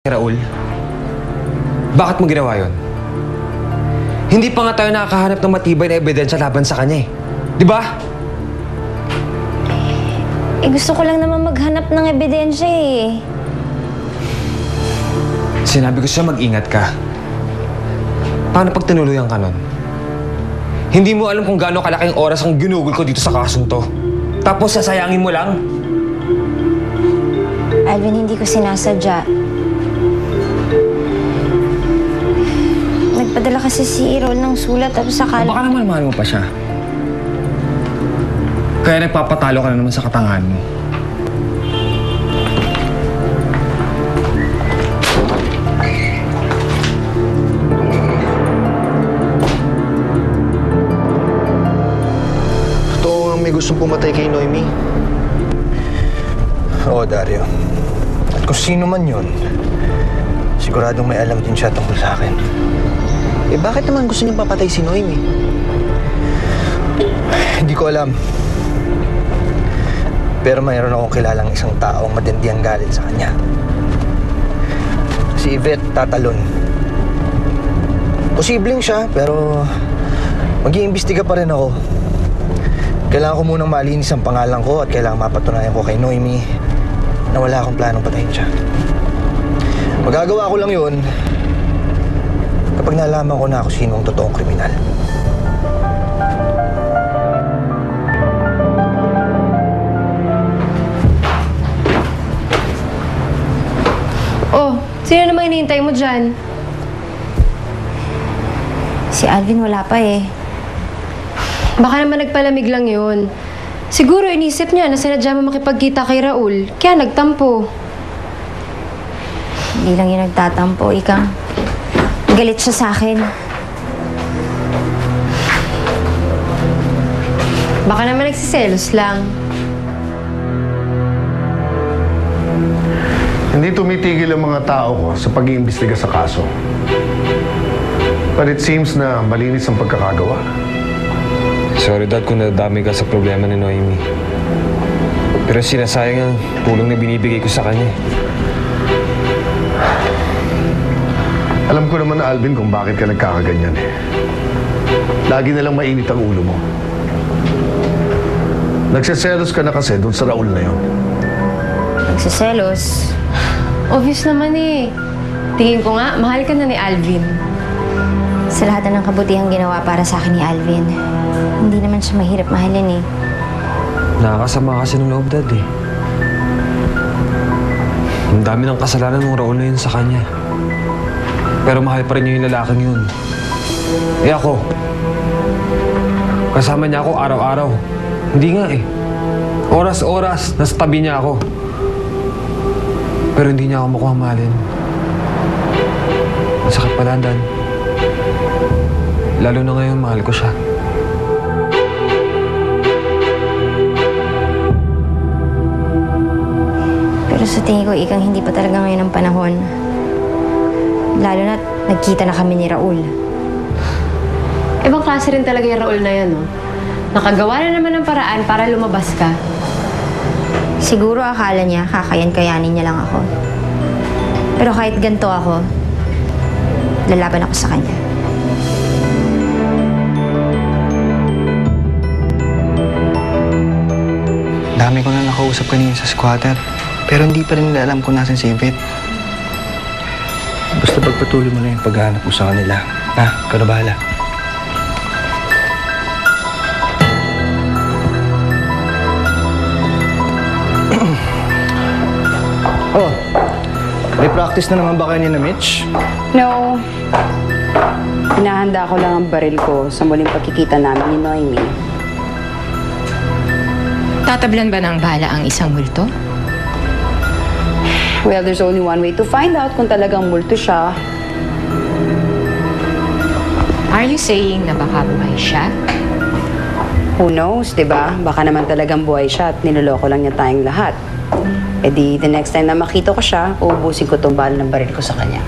Raul, bakit mo ginawa yun? Hindi pa nga tayo nakakahanap ng matibay na ebidensya laban sa kanya eh. Di ba? Gusto ko lang naman maghanap ng ebidensya eh. Sinabi ko siya mag-ingat ka. Paano pag tinuluyan ka nun? Hindi mo alam kung gaano kalaking oras ang ginugol ko dito sa kasong to. Tapos sasayangin mo lang? Alvin, hindi ko sinasadya. Nagpadala kasi si Errol ng sulat tapos sakala... Baka naman mahal mo pa siya. Kaya nagpapatalo ka na naman sa katangahan mo. Totoo may gustong pumatay kay Noemi. Oo, Dario. At kung sino man yun, siguradong may alam din siya tungkol sa akin. Eh, bakit naman gusto niyang papatay si Noemi? Hindi ko alam. Pero mayroon akong kilalang isang taong matindi ang galit sa kanya. Si Yvette Tatalon. Posibleng siya, pero mag-iimbestiga pa rin ako. Kailangan ko munang malinis ang pangalan ko at kailangan mapatunayan ko kay Noemi na wala akong planong patayin siya. Magagawa ko lang yun kapag nalaman ko na ako sino ang totoong kriminal. Oh, sino naman hinihintay mo dyan? Si Alvin wala pa eh. Baka naman nagpalamig lang yun. Siguro inisip niya na sinadya mo makipagkita kay Raul, kaya nagtampo. Hindi lang yung nagtatampo, Ikang. Galit siya sa akin. Baka naman nagsiselos lang. Hindi tumitigil ang mga tao ko sa pag-iimbestiga sa kaso. But it seems na malinis ang pagkakagawa. Sorry, Dad, kung nadami ka sa problema ni Noemi. Pero sinasayang ang tulong na binibigay ko sa kanya. Alam ko naman, Alvin, kung bakit ka nagkakaganyan eh. Lagi na lang mainit ang ulo mo. Nagsiselos ka na kasi doon sa Raul na yun. Nagsiselos. Obvious naman eh. Tingin ko nga, mahal ka na ni Alvin. Sa lahat ng kabutihang ginawa para sa akin ni Alvin, hindi naman siya mahirap mahalin eh. Nakakasama kasi ng loob, Dad eh. Ang dami ng kasalanan ng Raul na yun sa kanya. Pero mahal pa rin niya yung lalaking yun. Eh ako, kasama niya ako araw-araw. Hindi nga eh. Oras-oras, nasa tabi niya ako. Pero hindi niya ako makuha mahalin. Masakit pala, Dan. Lalo na ngayon, mahal ko siya. Pero sa tingin ko, Ikang, hindi pa talaga ngayon ang panahon. Lalo na nagkita na kami ni Raul. Ibang klase rin talaga yung Raul na yan, no? Nakagawa na naman ng paraan para lumabas ka. Siguro akala niya, kakayan-kayanin niya lang ako. Pero kahit ganito ako, lalaban ako sa kanya. Dami ko na nakausap kanina sa squatter, pero hindi pa rin nila alam kung nasan si Yvette. Basta pagpatuloy mo na yung paghahanap mo sa kanila. Ha? Ikaw na bahala. Oh, may practice na naman ba kayo ni na Mitch? No. Hinahanda ko lang ang baril ko sa muling pagkikita namin ni Noemi. Tatablan ba ng bala ang isang multo? Well, there's only one way to find out kung talagang multo siya. Are you saying na baka buhay siya? Who knows, di ba? Baka naman talagang buhay siya at niloloko lang niya tayong lahat. E di, the next time na makita ko siya, uubusin ko itong bala ng baril ko sa kanya.